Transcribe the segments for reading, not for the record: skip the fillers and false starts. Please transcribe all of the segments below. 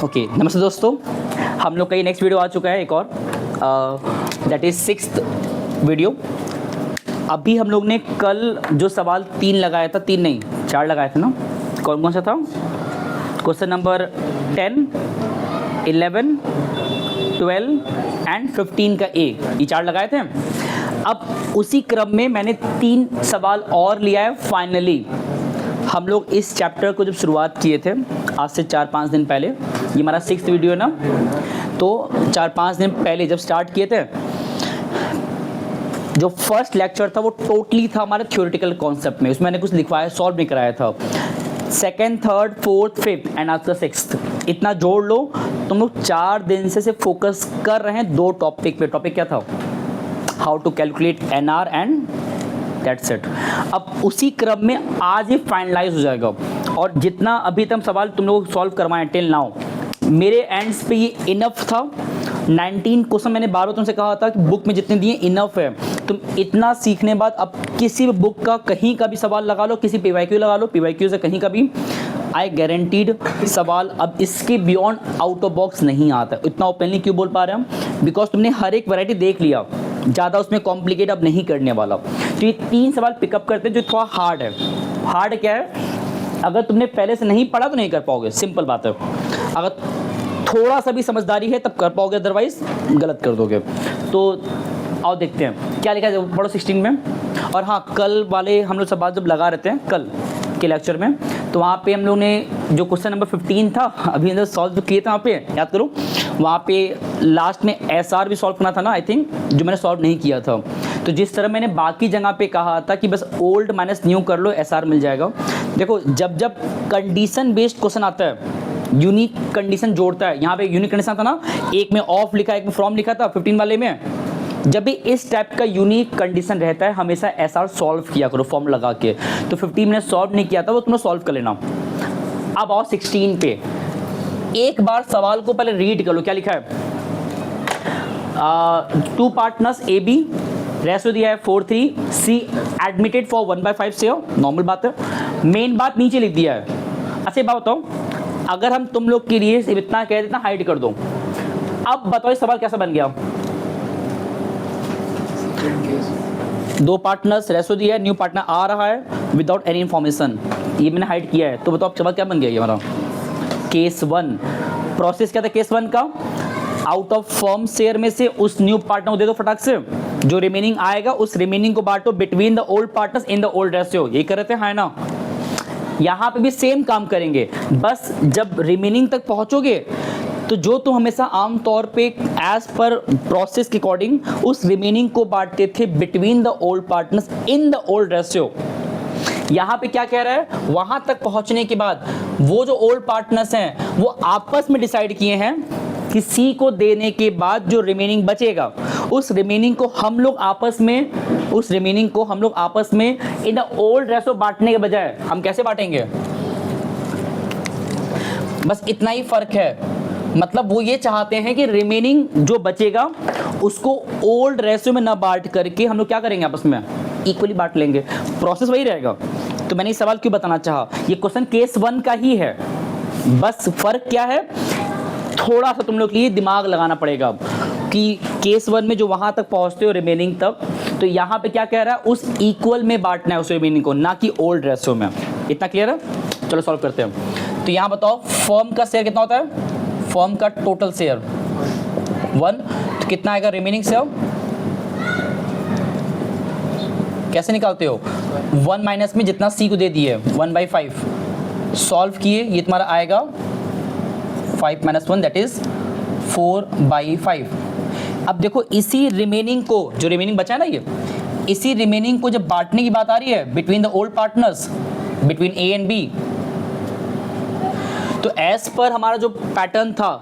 Okay नमस्ते दोस्तों, हम लोग का ये नेक्स्ट वीडियो आ चुका है एक और, दैट इज़ 6th वीडियो। अभी हम लोग ने कल जो सवाल 3 लगाया था, 3 नहीं 4 लगाए थे ना, कौन कौन सा था? क्वेश्चन नंबर 10, 11, 12 एंड 15 का ए, ये 4 लगाए थे। अब उसी क्रम में मैंने 3 सवाल और लिया है। फाइनली हम लोग इस चैप्टर को जब शुरुआत किए थे आज से 4-5 दिन पहले, ये हमारा 6th वीडियो है ना, तो 4-5 दिन पहले जब स्टार्ट किए थे, जो फर्स्ट लेक्चर था वो टोटली था हमारे थ्योरेटिकल कॉन्सेप्ट में, उसमें मैंने कुछ लिखवाया, सॉल्व नहीं कराया था। 2nd, 3rd, 4th, 5th and आज का 6th, इतना जोड़ लो। तुम लोग 4 दिन से फोकस कर रहे हैं 2 टॉपिक पे। टॉपिक क्या था? How to calculate NR and that's it. अब उसी क्रम में आज ये फाइनलाइज हो जाएगा, और जितना अभी तक सवाल तुम लोग सॉल्व करवाएं टिल नाउ, मेरे एंड्स पे ये इनफ था। 19 क्वेश्चन मैंने 12 तुमसे कहा था कि बुक में जितने दिए इनफ है। तुम इतना सीखने बाद अब किसी भी बुक का कहीं का भी सवाल लगा लो, किसी पीवाईक्यू लगा लो, पीवाईक्यू से कहीं का भी, आई गारंटीड सवाल अब इसके बियॉन्ड आउट ऑफ बॉक्स नहीं आता। इतना ओपनली क्यों बोल पा रहे हैं हम? बिकॉज तुमने हर एक वैरायटी देख लिया, ज़्यादा उसमें कॉम्प्लिकेट अब नहीं करने वाला। तो ये 3 सवाल पिकअप करते हैं जो थोड़ा हार्ड है। हार्ड क्या है? अगर तुमने पहले से नहीं पढ़ा तो नहीं कर पाओगे, सिंपल बात है। अगर थोड़ा सा भी समझदारी है तब कर पाओगे, अदरवाइज गलत कर दोगे। तो आओ देखते हैं क्या लिखा है, पढ़ो 16 में। और हाँ, कल वाले हम लोग सवाल जब लगा रहते हैं कल के लेक्चर में, तो वहाँ पे हम लोग ने जो क्वेश्चन नंबर 15 था अभी अंदर सॉल्व किए थे, वहाँ पे याद करो, वहाँ पे लास्ट में एसआर भी सॉल्व करना था ना, आई थिंक, जो मैंने सॉल्व नहीं किया था। तो जिस तरह मैंने बाकी जगह पे कहा था कि बस ओल्ड माइनस न्यू कर लो, एसआर मिल जाएगा। देखो, जब जब कंडीशन बेस्ड क्वेश्चन आता है, यूनिक कंडीशन जोड़ता है, यहाँ पे यूनिक कंडीशन था ना, एक में ऑफ लिखा, एक में फ्रॉम लिखा था 15 वाले में। जब भी इस टाइप का यूनिक कंडीशन रहता है, हमेशा एसआर सॉल्व किया करो फॉर्म लगा के। तो 15 मैंने सॉल्व नहीं किया था, वो तुम्हें सॉल्व कर लेना। अब आओ 16 पे, एक बार सवाल को पहले रीड कर लो, क्या लिखा है? 2 पार्टनर्स ए बी, रेशो दिया है 4:3, सी एडमिटेड फॉर 1/5 से, नॉर्मल बात है। मेन बात नीचे लिख दिया है। अच्छा ये बात बताओ, अगर हम तुम लोग के लिए इतना कह देते हाइड कर दो, अब बताओ सवाल कैसा बन गया? 2 पार्टनर्स, रेशो दिया है, न्यू पार्टनर आ रहा है विदाउट एनी इन्फॉर्मेशन, ये मैंने हाइड किया है। तो बताओ सवाल क्या बन गया ये हमारा? केस 1। प्रोसेस क्या था केस 1 का? आउट ऑफ फर्म शेयर में से उस न्यू पार्टनर को दे दो फटाक से, जो रिमेनिंग आएगा उस रिमेनिंग को बांटो between the old partners in the old ratio. यही कर रहे थे, है ना? यहाँ पे भी सेम काम करेंगे, बस जब रिमेनिंग तक पहुंचोगे तो जो तुम हमेशा आम तौर पे एज पर प्रोसेस के अकॉर्डिंग उस रिमेनिंग को बांटते थे between the old partners in the old ratio, यहाँ पे क्या कह रहा है? वहां तक पहुंचने के बाद वो जो ओल्ड पार्टनर्स हैं वो आपस में डिसाइड किए हैं कि सी को देने के बाद जो रिमेनिंग बचेगा उस रिमेनिंग को हम लोग आपस में इन द ओल्ड रेशो बांटने के बजाय हम कैसे बांटेंगे? बस इतना ही फर्क है। मतलब वो ये चाहते हैं कि रिमेनिंग जो बचेगा उसको ओल्ड रेशो में ना बांट करके हम लोग क्या करेंगे? आपस में इक्वली बांट लेंगे। प्रोसेस वही रहेगा। तो मैंने ये सवाल क्यों बताना चाहा, ये क्वेश्चन केस 1 का ही है, बस फर्क क्या है, थोड़ा सा तुम लोग के लिए दिमाग लगाना पड़ेगा कि केस 1 में जो वहां तक पहुंचते हो रिमेनिंग तक, तो यहाँ पे क्या कह रहा है? उस इक्वल में बांटना है उस रिमेनिंग को, ना कि ओल्ड रेशो में। इतना क्लियर है? चलो सॉल्व करते हैं। तो यहाँ बताओ फर्म का शेयर कितना होता है? फर्म का टोटल शेयर 1, तो कितना आएगा रिमेनिंग शेयर? कैसे निकालते हो? 1 माइनस में जितना सी को दे दिए 1/5, सॉल्व किए, ये तुम्हारा आएगा 5 - 1 दैट इज 4/5। अब देखो इसी रिमेनिंग को, जो रिमेनिंग बचा है ना, ये इसी रिमेनिंग को जब बांटने की बात आ रही है between the old partners, between A and B, तो एज पर हमारा जो पैटर्न था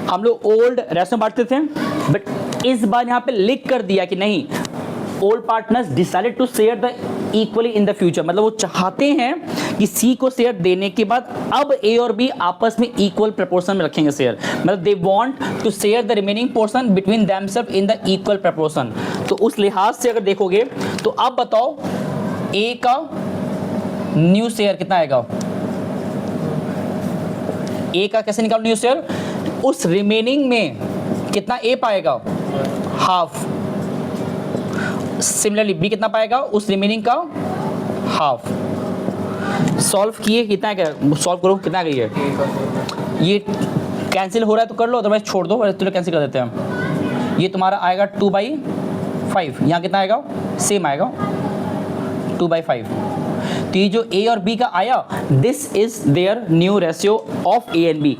हम लोग ओल्ड रेशो में बांटते थे, बट इस बार यहाँ पे लिख कर दिया कि नहीं, old partners decided to share the equally in the future. मतलब वो चाहते हैं कि सी को शेयर देने के बाद अब ए और बी आपस में इक्वल प्रपोर्शन में रखेंगे शेयर। मतलब they want to share the remaining portion between themselves in the equal proportion. तो उस लिहाज से अगर देखोगे तो अब बताओ ए का न्यू शेयर कितना आएगा? ए का कैसे निकालो न्यू शेयर, उस रिमेनिंग में कितना ए पाएगा, हाफ। सिमिलरली बी कितना पाएगा, उस रिमेनिंग का हाफ। सॉल्व किए, कितना क्या सॉल्व करो, कितना गई है, ये कैंसिल हो रहा है तो कर लो, अदरवाइज छोड़ दो, तो कैंसिल कर देते हैं। ये तुम्हारा आएगा 2/5, यहाँ कितना आएगा, सेम आएगा 2/5। तो ये जो ए और बी का आया, this is their new ratio of A and B.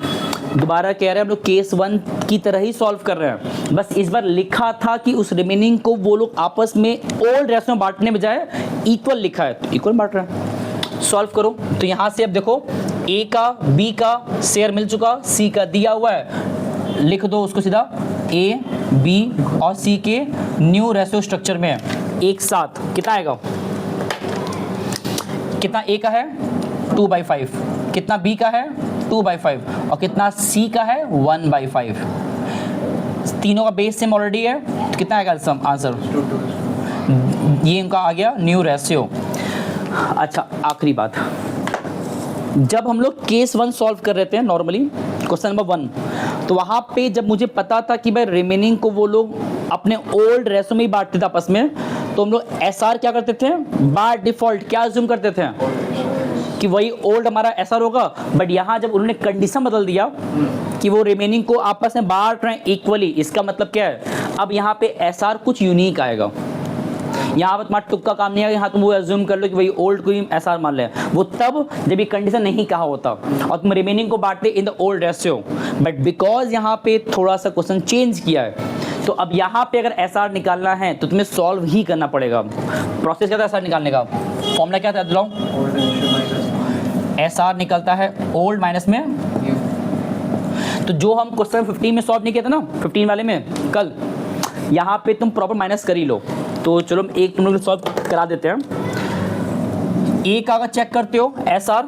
दोबारा कह रहे हैं हम लोग केस 1 की तरह ही सॉल्व कर रहे हैं, बस इस बार लिखा था कि उस रिमेनिंग को वो लोग आपस में ओल्ड रेशियो में बांटने बजाय इक्वल लिखा है, तो इक्वल बांट रहे हैं। सॉल्व करो, तो यहाँ से अब देखो ए का बी का शेयर मिल चुका, सी का दिया हुआ है, लिख दो उसको सीधा, ए बी और सी के न्यू रेशियो स्ट्रक्चर में एक साथ कितना आएगा, कितना ए का है 2/5, कितना बी का है 2/5 और कितना सी का है 1/5। तीनों का बेस सेम ऑलरेडी है, तो कितना आएगा आंसर, ये इनका आ गया न्यू रेशियो। अच्छा आखिरी बात, जब हम लोग केस 1 सॉल्व कर रहे थे नॉर्मली क्वेश्चन नंबर 1, तो वहाँ पे जब मुझे पता था कि भाई रिमेनिंग को वो लोग अपने ओल्ड रेशो में ही बांटते थे आपस में, तो हम लोग एसआर क्या करते थे, बाय डिफॉल्ट क्या अज्यूम करते थे कि वही ओल्ड हमारा एसआर होगा। बट यहाँ जब उन्होंने कंडीशन बदल दिया कि वो रिमेनिंग को आपस में बांट रहे हैं इक्वली, इसका मतलब क्या है, अब यहाँ पे एसआर कुछ यूनिक आएगा। यहाँ पर तुम्हारा तुक्का काम नहीं है, यहाँ तुम वो अज्यूम कर लो कि भाई ओल्ड को ही एसआर मान ले, वो तब जब ये कंडीशन नहीं कहा होता और तुम रिमेनिंग को बांटते इन the old ratio. But because यहाँ पे थोड़ा सा क्वेश्चन चेंज किया है, तो अब यहाँ पे अगर एसआर निकालना है तो तुम्हें सॉल्व ही करना पड़ेगा। प्रोसेस क्या था एसआर निकालने का, फॉर्मूला क्या था दिलाओ, एसआर निकलता है ओल्ड माइनस में, तो जो हम क्वेश्चन 15 में सॉल्व नहीं किया था ना, 15 वाले में कल, यहाँ पे तुम प्रॉपर माइनस कर ही लो। तो चलो एक तुम लोग सॉल्व करा देते हैं। ए का अगर चेक करते हो एसआर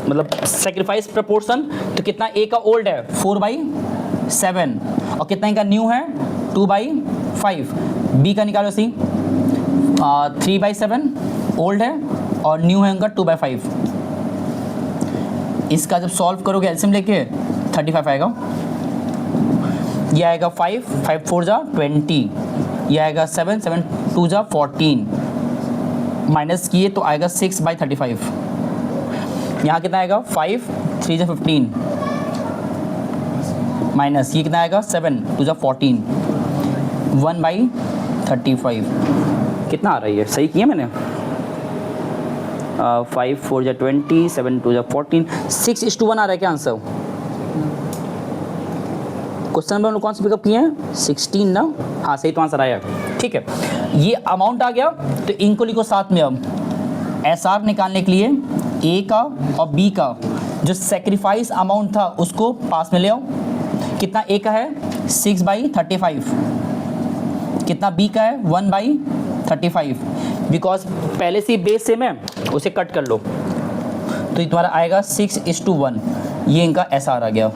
मतलब सेक्रीफाइस प्रपोर्शन, तो कितना ए का ओल्ड है 4/7 और कितना इनका न्यू है 2/5। बी का निकालो सी 3/7 ओल्ड है और न्यू है इनका 2/5। इसका जब सॉल्व करोगे एलसीएम लेके 35 आएगा, ये आएगा 5 4 जा 20, ये आएगा 7 2 जा 14, माइनस किए तो आएगा 6/35। यहाँ कितना आएगा 5 3 जा 15, माइनस ये कितना आएगा 7 2 जा 14, 1/35। कितना आ रही है, सही किया मैंने, 5 4 जा 20, 7 2 जा 14, 6:1 आ रहा है क्या आंसर। क्वेश्चन नंबर हम लोग कौन सा पिकअप किए हैं 16 ना, हाँ सही तो आंसर आया। ठीक है, ये अमाउंट आ गया, तो इनको लिखो साथ में। अब एसआर निकालने के लिए ए का और बी का जो सेक्रीफाइस अमाउंट था उसको पास में ले आओ। कितना ए का है 6/35, कितना बी का है 1/35, बिकॉज पहले से बेस सेम है उसे कट कर लो, तो ये तुम्हारा आएगा 6:1। ये इनका एसआर आ गया।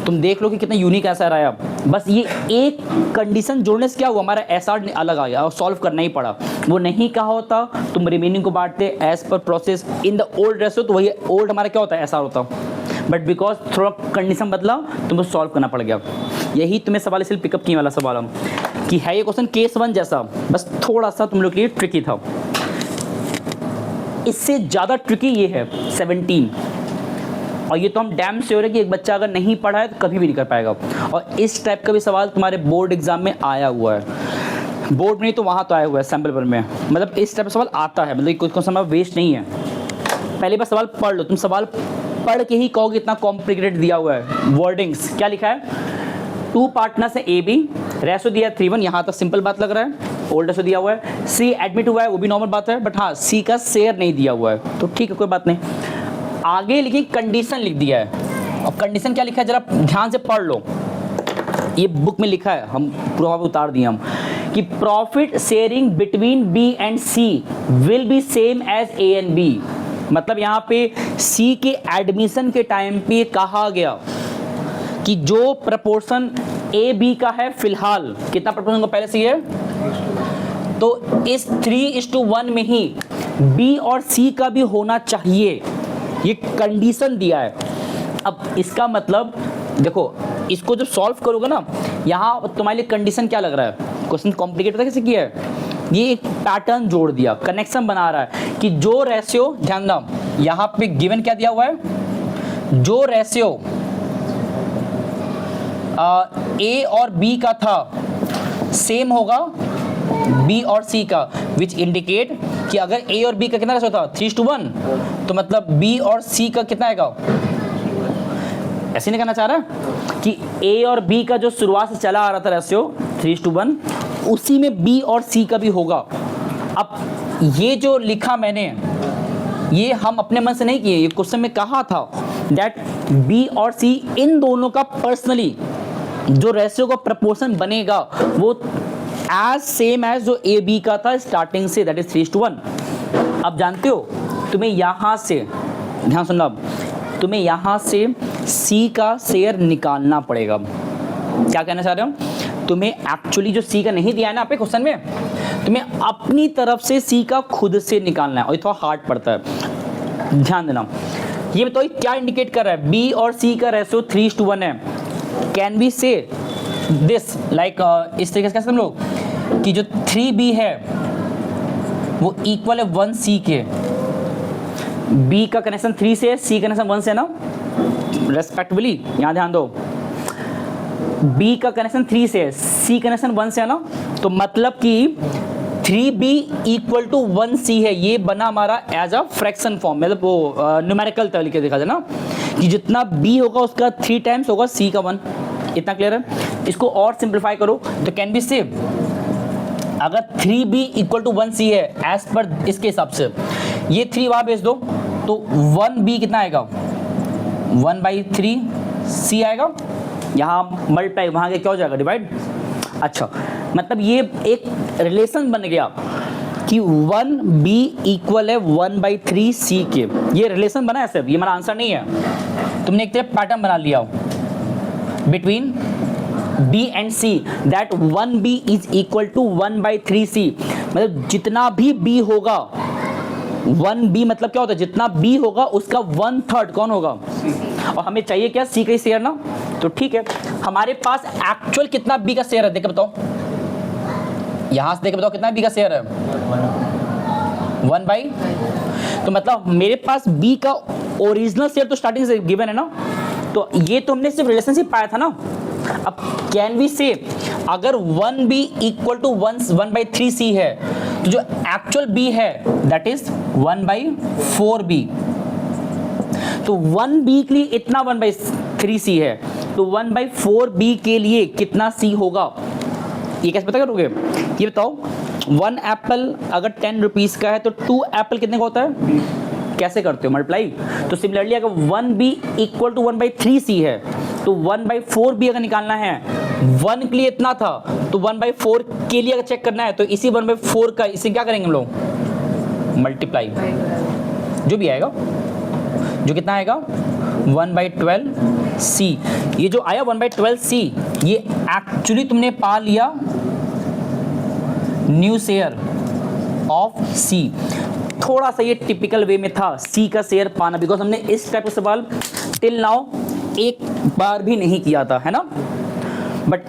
तुम देख लो कि कितना यूनिक एसआर आया, बस ये एक कंडीशन जोड़ने से क्या हुआ, हमारा एसआर अलग आ गया और सॉल्व करना ही पड़ा। वो नहीं कहा होता तुम रिमेनिंग को बांटते एज पर process in the old ratio, तो वही ओल्ड हमारा क्या होता है एसआर होता। बट बिकॉज थोड़ा कंडीशन बदला तुमको सॉल्व करना पड़ गया। यही तुम्हें सवाल इसलिए पिकअप किए वाला सवाल हम कि है ये क्वेश्चन केस 1 जैसा, बस थोड़ा सा तुम लोग के लिए ट्रिकी था। इससे ज़्यादा ट्रिकी ये है 17, और ये तो हम डैम श्योर है कि एक बच्चा अगर नहीं पढ़ा है तो कभी भी नहीं कर पाएगा। और इस टाइप का भी सवाल तुम्हारे बोर्ड एग्जाम में आया हुआ है, बोर्ड में नहीं तो वहाँ तो आया हुआ है सैम्पल पेपर में, मतलब इस टाइप का सवाल आता है, मतलब कोई समय वेस्ट नहीं है। पहले बार सवाल पढ़ लो, तुम सवाल पढ़ के ही कहोगे इतना कॉम्प्लिकेटेड दिया हुआ है। वर्डिंग्स क्या लिखा है, 2 पार्टनर्स है ए बी, रेशो दिया है 3:1, यहाँ तक सिंपल बात लग रहा है। ओल्ड रेशो दिया हुआ है, सी एडमिट हुआ है वो भी नॉर्मल बात है, बट हाँ सी का शेयर नहीं दिया हुआ है, तो ठीक है कोई बात नहीं। आगे लिखी कंडीशन लिख दिया है, और कंडीशन क्या लिखा है जरा ध्यान से पढ़ लो, ये बुक में लिखा है, हम पूरा उतार दिए हम कि profit sharing between B and C will be same as A and B. मतलब यहाँ पे सी के एडमिशन के टाइम पे कहा गया कि जो प्रपोर्शन ए बी का है फिलहाल, कितना प्रपोर्शन को पहले से है, तो इस 3:1 में ही बी और सी का भी होना चाहिए, ये कंडीशन दिया है। अब इसका मतलब देखो, इसको जब सॉल्व करोगे ना, यहाँ तुम्हारे लिए कंडीशन क्या लग रहा है, क्वेश्चन कॉम्प्लिकेट पता कैसे किया है, ये एक पैटर्न जोड़ दिया, कनेक्शन बना रहा है कि जो रेशियो, ध्यान दो यहाँ पे गिवन क्या दिया हुआ है, जो रेशियो ए और बी का था सेम होगा बी और सी का, विच इंडिकेट कि अगर ए और बी का कितना रेशियो था 3:1, तो मतलब बी और सी का कितना आएगा, ऐसे नहीं कहना चाह रहा कि ए और बी का जो शुरुआत से चला आ रहा था रेशियो 3:1, उसी में बी और सी का भी होगा। अब ये जो लिखा मैंने, ये हम अपने मन से नहीं किए, ये क्वेश्चन में कहा था दैट बी और सी इन दोनों का पर्सनली जो रेशियो का प्रपोर्शन बनेगा वो एज सेम एज जो ए बी का था स्टार्टिंग से, दैट इज 3:1। अब जानते हो तुम्हें यहाँ से, ध्यान सुनना, अब तुम्हें यहाँ से सी का शेयर निकालना पड़ेगा। क्या कहना चाह रहे हो, तुम्हें एक्चुअली जो सी का नहीं दिया है ना आपके क्वेश्चन में, तुम्हें अपनी तरफ से सी का खुद से निकालना है, और ये थोड़ा हार्ड पड़ता है, ध्यान देना। ये बताओ क्या इंडिकेट कर रहा है, बी और सी का रेशियो 3:1 है। कैन बी से दिस लाइक इस तरीके से कह सकते हम लोग कि जो 3b है वो इक्वल है 1c के, b का कनेक्शन 3 से है, c कनेक्शन 1 से है ना, रेस्पेक्टिवली यहाँ ध्यान दो, b का कनेक्शन 3 से है, c कनेक्शन 1 से है ना, तो मतलब कि 3b इक्वल टू 1c है। ये बना हमारा एज अ फ्रैक्शन फॉर्म, मतलब वो न्यूमेरिकल तरीके देखा जाए ना, कि जितना b होगा उसका 3 टाइम्स होगा c का 1। इतना क्लियर है। इसको और सिंप्लीफाई करो तो कैन बी से, अगर 3b इक्वल टू 1c है एज पर इसके हिसाब से, ये 3 वहाँ भेज दो तो 1b कितना आएगा, 1/3c आएगा, यहाँ मल्टीप्लाई, वहाँ के क्या हो जाएगा, डिवाइड। अच्छा, मतलब ये एक रिलेशन बन गया कि 1b इक्वल है 1/3c के, ये रिलेशन बना है सर, ये हमारा आंसर नहीं है, तुमने एक तरह पैटर्न बना लिया between b and c, that 1b is equal to 1/3c, मतलब जितना भी b होगा, 1b मतलब क्या होता है, जितना b होगा उसका 1/3 कौन होगा, और हमें चाहिए क्या, c का ही शेयर ना, तो ठीक है। हमारे पास एक्चुअल कितना b का शेयर है, देख बताओ, यहां से देख बताओ कितना b का शेयर है, 1/, तो मतलब मेरे पास b का ओरिजिनल शेयर तो स्टार्टिंग से गिवन है ना, तो ये तो हमने सिर्फ रिलेशनशिप पाया था ना। अब कैन वी से, अगर 1b इक्वल टू 1/3c है, तो जो एक्चुअल b है दैट इज 1/4b, तो 1b के लिए इतना 1/3c है, तो 1/4b के लिए कितना c होगा, ये कैसे पता करोगे, ये बताओ। 1 एप्पल अगर 10 रुपीज़ का है तो 2 एप्पल कितने का होता है, कैसे करते हो, मल्टीप्लाई। तो सिमिलरली अगर 1b इक्वल टू 1/3c है, तो 1/4b अगर निकालना है, 1 के लिए इतना था, तो 1/4 के लिए अगर चेक करना है, तो इसी 1/4 का इसे क्या करेंगे हम लोग, मल्टीप्लाई, जो भी आएगा, जो कितना आएगा 1/12c। ये जो आया 1/12c, ये एक्चुअली तुमने पा लिया न्यू शेयर ऑफ c। थोड़ा सा ये टिपिकल वे में था c का शेयर पाना, बिकॉज हमने इस टाइप का सवाल टिल नाउ एक बार भी नहीं किया था, है ना, बट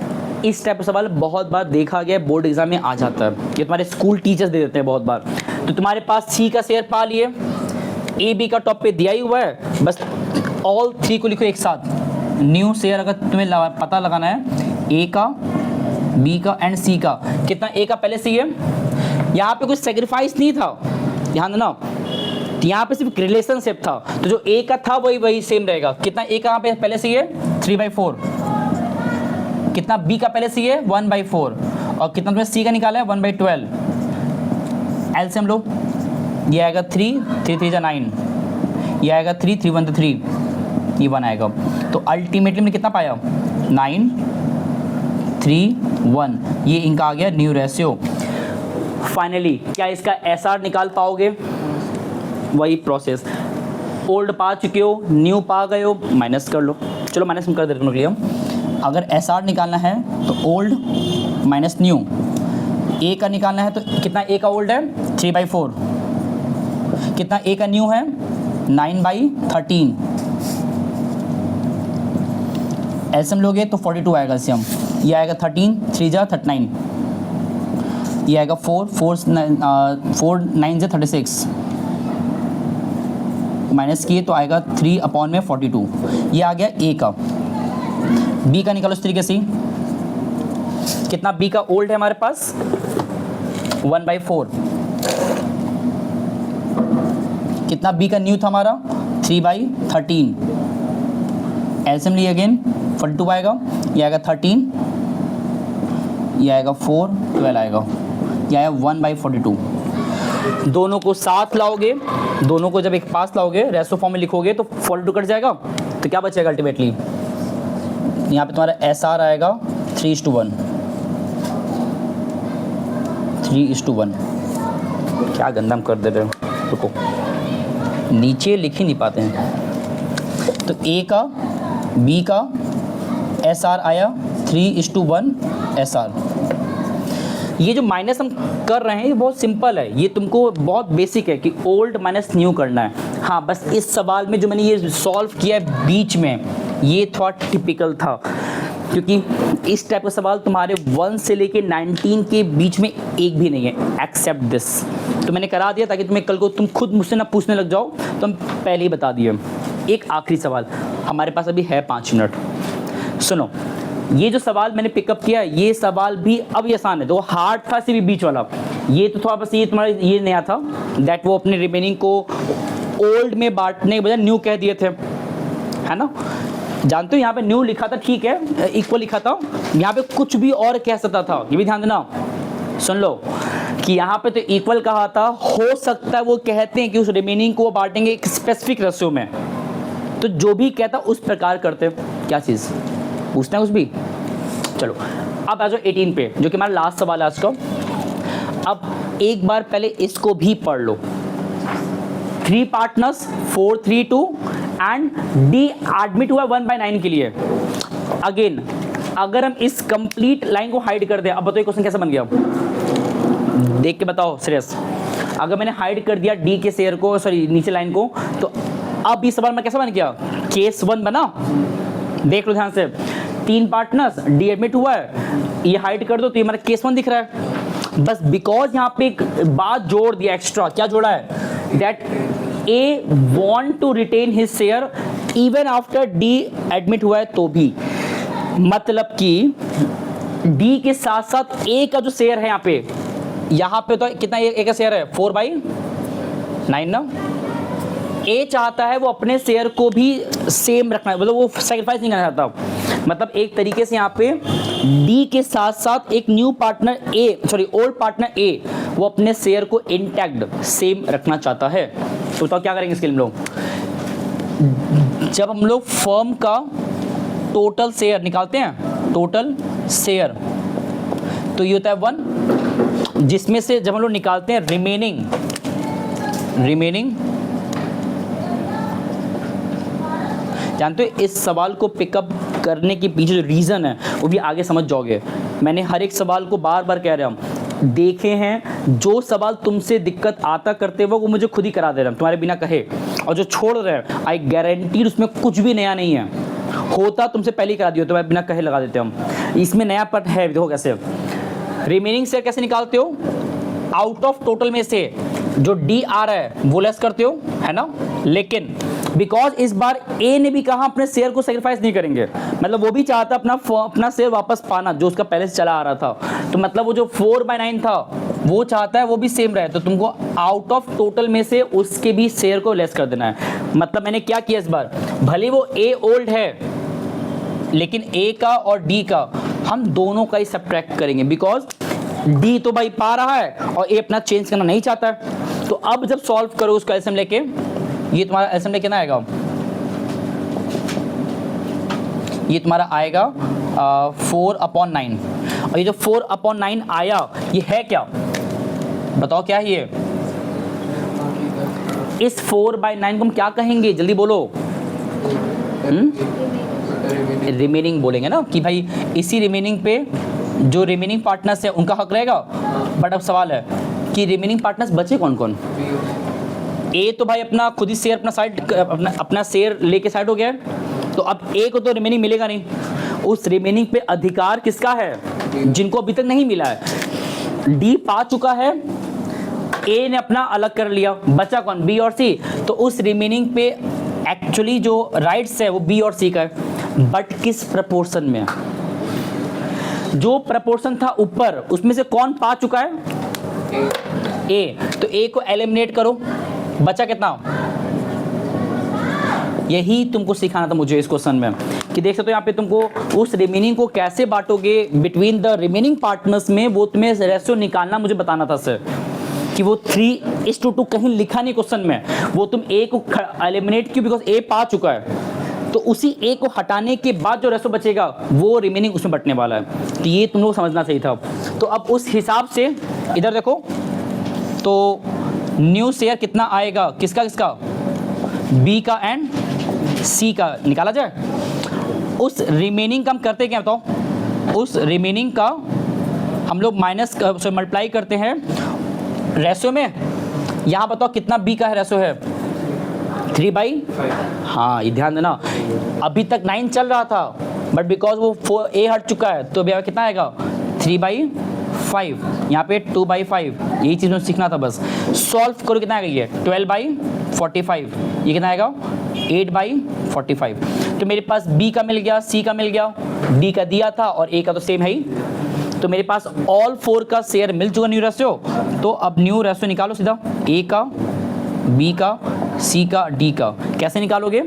इस टाइप का सवाल बहुत बार देखा गया, बोर्ड एग्जाम में आ जाता है, ये तुम्हारे स्कूल टीचर्स दे देते हैं बहुत बार। तो तुम्हारे पास c का शेयर पा लिए, ए बी का टॉप पे दिया ही हुआ है, बस ऑल 3 को लिखो एक साथ, न्यू शेयर अगर तुम्हें पता लगाना है ए का, बी का एंड सी का, कितना ए का पहले से ही है, यहाँ पे कुछ सेक्रीफाइस नहीं था, ध्यान देना, यहाँ पे सिर्फ रिलेशनशिप था, तो जो ए का था वही सेम रहेगा। कितना ए का यहाँ पे पहले से ही है 3/4, कितना बी का पहले से ही है 1/4, और कितना तुम्हें सी का निकाला है 1/12, एलसीएम लो, ये आएगा 3 3 3 9, ये आएगा 3 3 1 3, ये 1 आएगा, तो अल्टीमेटली मैंने कितना पाया 9 3 1, ये इनका आ गया न्यू रेशियो। फाइनली क्या इसका एसआर निकाल पाओगे, वही प्रोसेस, ओल्ड पा चुके हो, न्यू पा गए हो, माइनस कर लो, चलो माइनस हम कर देते हैं लिए। अगर एसआर निकालना है तो ओल्ड माइनस न्यू, ए का निकालना है तो कितना ए का ओल्ड है 3/4, कितना ए का न्यू है 9/13, एलसीएम लोगे तो 42 आएगा एलसीएम। ये आएगा 13, 3 जा 39, ये आएगा 4 9 जा 36, माइनस किए तो आएगा 3/42। ये आ गया ए का। बी का निकालो इस तरीके से। कितना बी का ओल्ड है हमारे पास 1/4। कितना बी का न्यू था हमारा 3/13। एलसीएम लिए अगेन 42 आएगा, ये आएगा 13, ये आएगा 4, 12 आएगा, ये आया 1/42। दोनों को साथ लाओगे, दोनों को जब एक पास लाओगे रेशो फॉर्म में लिखोगे तो 42 कट जाएगा, तो क्या बचेगा अल्टीमेटली यहाँ पे तुम्हारा एसआर आएगा 3:1। 3:1। क्या गंदा कर दे रहे हो, रुको नीचे लिख ही नहीं पाते हैं। तो ए का बी का एसआर आया 3:1 एसआर। ये जो माइनस हम कर रहे हैं ये बहुत सिंपल है, ये तुमको बहुत बेसिक है कि ओल्ड माइनस न्यू करना है। हाँ बस इस सवाल में जो मैंने ये सॉल्व किया है बीच में ये थोड़ा टिपिकल था, क्योंकि इस टाइप का सवाल तुम्हारे 1 से लेके 19 के बीच में एक भी नहीं है एक्सेप्ट दिस। तो मैंने करा दिया ताकि तुम्हें कल को तुम खुद मुझसे ना पूछने लग जाओ, तो हम पहले ही बता दिए। एक आखिरी सवाल, हमारे पास अभी है 5 मिनट। सुनो, ये जो सवाल मैंने पिकअप किया ये सवाल भी अब ये आसान है, तो हार्ड था इसी भी बीच वाला। ये तो थोड़ा बस ये तुम्हारा ये नया था दैट वो अपने रिमेनिंग को ओल्ड में बांटने के बजाय न्यू कह दिए थे, है ना। जानते हो यहाँ पे न्यू लिखा था, ठीक है, इक्वल लिखा था, यहाँ पे कुछ भी और कह सकता था, ये भी ध्यान देना। सुन लो कि यहाँ पे तो इक्वल कहा था, हो सकता है वो कहते हैं कि उस रिमेनिंग को बांटेंगे एक स्पेसिफिक रेशियो में, तो जो भी कहता उस प्रकार करते। क्या चीज़ पूछना है कुछ भी। चलो अब आ जाओ 18 पे, जो कि हमारा लास्ट सवाल है आज का। अब एक बार पहले इसको भी पढ़ लो। 3 पार्टनर्स 4, 3, 2 एंड डी एडमिट हुआ 1/9 के लिए। अगेन अगर हम इस कंप्लीट लाइन को हाइड कर दें, अब बताओ क्वेश्चन कैसा बन गया, देख के बताओ सीरियस। अगर मैंने हाइड कर दिया डी के शेयर को, सॉरी नीचे लाइन को, तो अब इस सवाल में कैसा बन गया, केस 1 बना। देख लो ध्यान से, 3 पार्टनर्स डी एडमिट हुआ है, ये हाइड कर दो तो ये हमारा केस 1 दिख रहा है। बस बिकॉज यहाँ पे एक बात जोड़ दिया एक्स्ट्रा, क्या जोड़ा है, that A want to retain his share even after D admit हुआ है तो भी, मतलब कि डी के साथ साथ ए का जो शेयर है यहाँ पे तो कितना ए का शेयर है 4/9 ना। ए चाहता है वो अपने शेयर को भी सेम रखना है, मतलब वो सैक्रिफाइस नहीं करना चाहता। मतलब एक तरीके से यहाँ पे डी के साथ साथ एक न्यू पार्टनर ए, सॉरी ओल्ड पार्टनर ए, वो अपने शेयर को इंटैक्ट सेम रखना चाहता है। तो बताओ क्या करेंगे इसके लिए हम लोग। जब हम लोग फर्म का टोटल शेयर निकालते हैं, टोटल शेयर, तो ये होता है 1, जिसमें से जब हम लोग निकालते हैं रिमेनिंग, जानते हो इस सवाल को पिकअप करने के पीछे जो रीज़न है वो भी आगे समझ जाओगे। मैंने हर एक सवाल को बार बार कह रहा हूँ, देखे हैं जो सवाल तुमसे दिक्कत आता करते वो मुझे खुद ही करा दे रहा हूँ तुम्हारे बिना कहे, और जो छोड़ रहे हैं आई गारंटी उसमें कुछ भी नया नहीं है, होता तुमसे पहले ही करा दिया, तुम्हारे बिना कहे लगा देते हम। इसमें नया पट है, देखो कैसे रिमेनिंग शेयर कैसे निकालते हो, आउट ऑफ टोटल में से जो डी आ रहा है वो लेस करते हो, है ना। लेकिन बिकॉज इस बार ए ने भी कहा अपने शेयर को सेक्रीफाइस नहीं करेंगे, मतलब वो भी चाहता अपना शेयर वापस पाना जो उसका पहले से चला आ रहा था, तो मतलब वो जो 4/9 था वो चाहता है वो भी सेम रहे, तो तुमको आउट ऑफ टोटल में से उसके भी शेयर को लेस कर देना है। मतलब मैंने क्या किया इस बार, भले वो ए ओल्ड है लेकिन ए का और डी का हम दोनों का ही सब्ट्रैक्ट करेंगे, बिकॉज डी तो भाई पा रहा है और ए अपना चेंज करना नहीं चाहता है। तो अब जब सॉल्व करो उसका एलसीएम लेके, ये तुम्हारा एलसीएम लेके ना आएगा, ये तुम्हारा आएगा 4/9, और ये जो 4/9 आया ये है क्या, बताओ क्या है ये। इस 4/9 को हम क्या कहेंगे, जल्दी बोलो। रिमेनिंग बोलेंगे ना, कि भाई इसी रिमेनिंग पे जो रिमेनिंग पार्टनर्स है उनका हक रहेगा। बट अब सवाल है कि रिमेनिंग पार्टनर्स बचे कौन कौन। ए तो भाई अपना खुद ही शेयर अपना शेयर लेके साइड हो गया है, तो अब ए को तो रिमेनिंग मिलेगा नहीं, उस रिमेनिंग पे अधिकार किसका है, जिनको अभी तक नहीं मिला है। डी पा चुका है, ए ने अपना अलग कर लिया, बचा कौन, बी और सी। तो उस रिमेनिंग पे एक्चुअली जो राइट्स है वो बी और सी का है, बट किस प्रपोर्शन में, जो प्रपोर्शन था ऊपर उसमें से कौन पा चुका है, ए। तो ए को एलिमिनेट करो, बचा कितना, यही तुमको सिखाना था मुझे इस क्वेश्चन में, कि देख सकते हो यहाँ पे तुमको उस रिमेनिंग को कैसे बांटोगे बिटवीन द रिमेनिंग पार्टनर्स में, वो तुम्हें रेशियो निकालना मुझे बताना था सर, कि वो 3:2 कहीं लिखा नहीं क्वेश्चन में, वो तुम ए को एलिमिनेट क्यों, बिकॉज ए पा चुका है, तो उसी ए को हटाने के बाद जो रेशियो बचेगा वो रिमेनिंग उसमें बटने वाला है। तो ये तुम लोग समझना सही था। तो अब उस हिसाब से इधर देखो, तो न्यू शेयर कितना आएगा, किसका किसका, बी का एंड सी का निकाला जाए। उस रिमेनिंग का हम करते क्या बताओ, उस रिमेनिंग का हम लोग माइनस से मल्टीप्लाई करते हैं रेशियो में। यहाँ बताओ कितना बी का है रेशियो है, 3/5। हाँ ये ध्यान देना, अभी तक 9 चल रहा था, बट बिकॉज वो ए हट चुका है तो अभी कितना आएगा, 3/5, यहाँ पे 2/5। यही चीज़ मुझे सीखना था बस। सॉल्व करो कितना आएगा, ये 12/45, ये कितना आएगा 8/45। तो मेरे पास बी का मिल गया, सी का मिल गया, डी का दिया था और ए का तो सेम है ही। तो मेरे पास ऑल 4 का शेयर मिल चुका न्यू रेशियो। तो अब न्यू रेशियो निकालो सीधा, ए का, बी का, सी का, डी का। कैसे निकालोगे,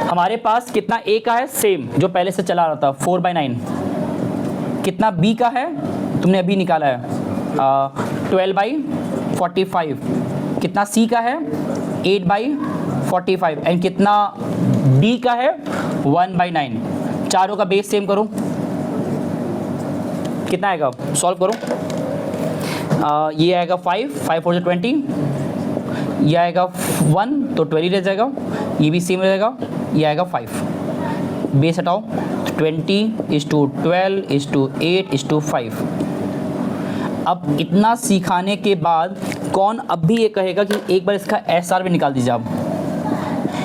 हमारे पास कितना ए का है, सेम जो पहले से चला रहा था 4/9। कितना बी का है तुमने अभी निकाला है 12/45। कितना सी का है 8/45 एंड कितना डी का है 1/9। चारों का बेस सेम करो, कितना आएगा, सॉल्व करो। ये आएगा 5 4 20, ये आएगा 1 तो 20 रह जाएगा, ये भी सेम रहेगा, ये आएगा 5। बेस हटाओ, 20:12:8:5। अब इतना सिखाने के बाद कौन अब भी ये कहेगा कि एक बार इसका एसआर भी निकाल दीजिए आप,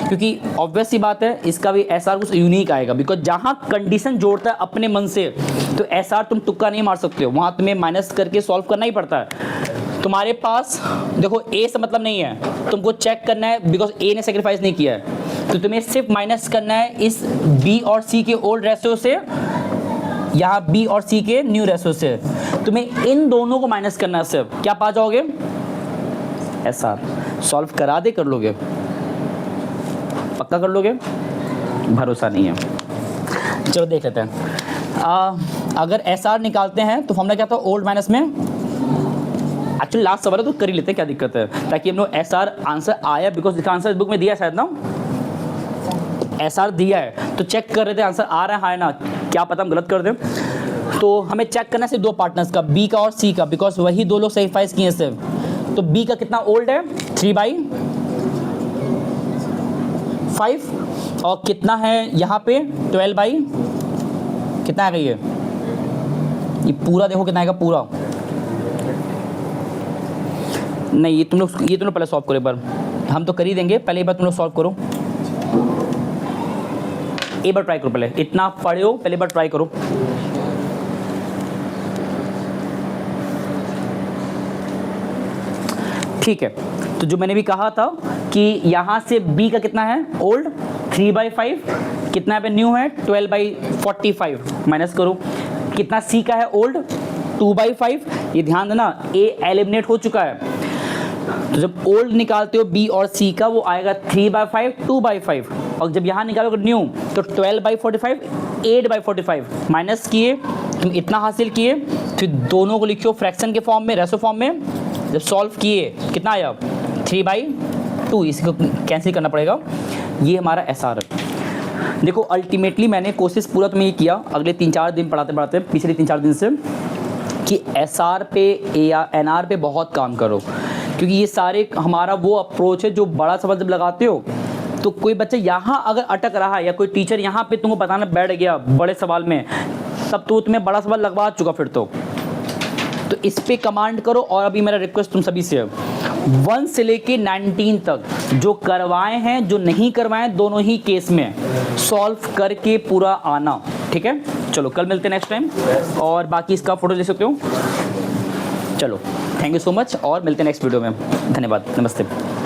क्योंकि ऑब्वियस सी बात है इसका भी एसआर कुछ यूनिक आएगा, बिकॉज जहाँ कंडीशन जोड़ता है अपने मन से तो एसआर तुम तुक्का नहीं मार सकते हो, वहाँ तुम्हें माइनस करके सॉल्व करना ही पड़ता है। तुम्हारे पास देखो ए से मतलब नहीं है, तुमको चेक करना है बिकॉज ए ने सेक्रीफाइस नहीं किया है, तो तुम्हें सिर्फ माइनस करना है इस बी और सी के ओल्ड रेशियो से, यहाँ बी और सी के न्यू रेशियो से। तुम्हें इन दोनों को माइनस करना है, सिर्फ क्या पा जाओगे, एसआर। सॉल्व करा दे कर लोगे, पक्का कर लोगे, भरोसा नहीं है। चलो देख लेते हैं। अगर एसआर निकालते हैं तो फॉर्मूला क्या था, ओल्ड माइनस में, एक्चुअली लास्ट सवाल है तो कर ही लेते हैं, क्या दिक्कत है, ताकि हम लोग एसआर आंसर आया, बिकॉज इसका आंसर इस बुक में दिया है शायद ना, एसआर दिया है तो चेक कर रहे थे आंसर आ रहा है ना, क्या पता हम गलत कर दें। तो हमें चेक करना है सिर्फ दो पार्टनर्स का, बी का और सी का, बिकॉज वही दो लोग सेक्रीफाइस किए सिर्फ। तो बी का कितना ओल्ड है 3/5 और कितना है यहाँ पे 12 कितना आएगा, ये पूरा देखो कितना आएगा पूरा, नहीं ये तुम लोग पहले सॉल्व करो एक बार, हम तो कर ही देंगे, पहले एक बार तुम लोग सॉल्व करो, एक बार ट्राई करो, पहले इतना पढ़े हो पहले एक बार ट्राई करो। ठीक है, तो जो मैंने भी कहा था कि यहाँ से B का कितना है ओल्ड 3/5, कितना पे न्यू है 12/45, माइनस करो। कितना C का है ओल्ड 2/5, ये ध्यान देना A एलिमिनेट हो चुका है, तो जब ओल्ड निकालते हो B और C का वो आएगा 3/5 2/5, और जब यहाँ निकालोगे न्यू तो 12/45 8/45, माइनस किए तुम इतना हासिल किए, फिर दोनों को लिखो फ्रैक्शन के फॉर्म में, रेशो फॉर्म में, जब सॉल्व किए कितना आया 3/2, इसको कैंसिल करना पड़ेगा, ये हमारा एसआर है। देखो अल्टीमेटली मैंने कोशिश पूरा तुम्हें ये किया अगले 3-4 दिन पढ़ाते पिछले 3-4 दिन से कि एसआर पे या एनआर पे बहुत काम करो, क्योंकि ये सारे हमारा वो अप्रोच है जो बड़ा सवाल जब लगाते हो तो कोई बच्चा यहाँ अगर अटक रहा है या कोई टीचर यहाँ पे तुमको बताना बैठ गया बड़े सवाल में, तब तो तुम्हें बड़ा सवाल लगवा चुका फिर तो इस पे कमांड करो। और अभी मेरा रिक्वेस्ट तुम सभी से है, 1 से लेके 19 तक जो करवाए हैं, जो नहीं करवाए हैं, दोनों ही केस में सॉल्व करके पूरा आना, ठीक है। चलो कल मिलते हैं नेक्स्ट टाइम, और बाकी इसका फोटो ले सकते हो। चलो थैंक यू सो मच, और मिलते हैं नेक्स्ट वीडियो में। धन्यवाद, नमस्ते।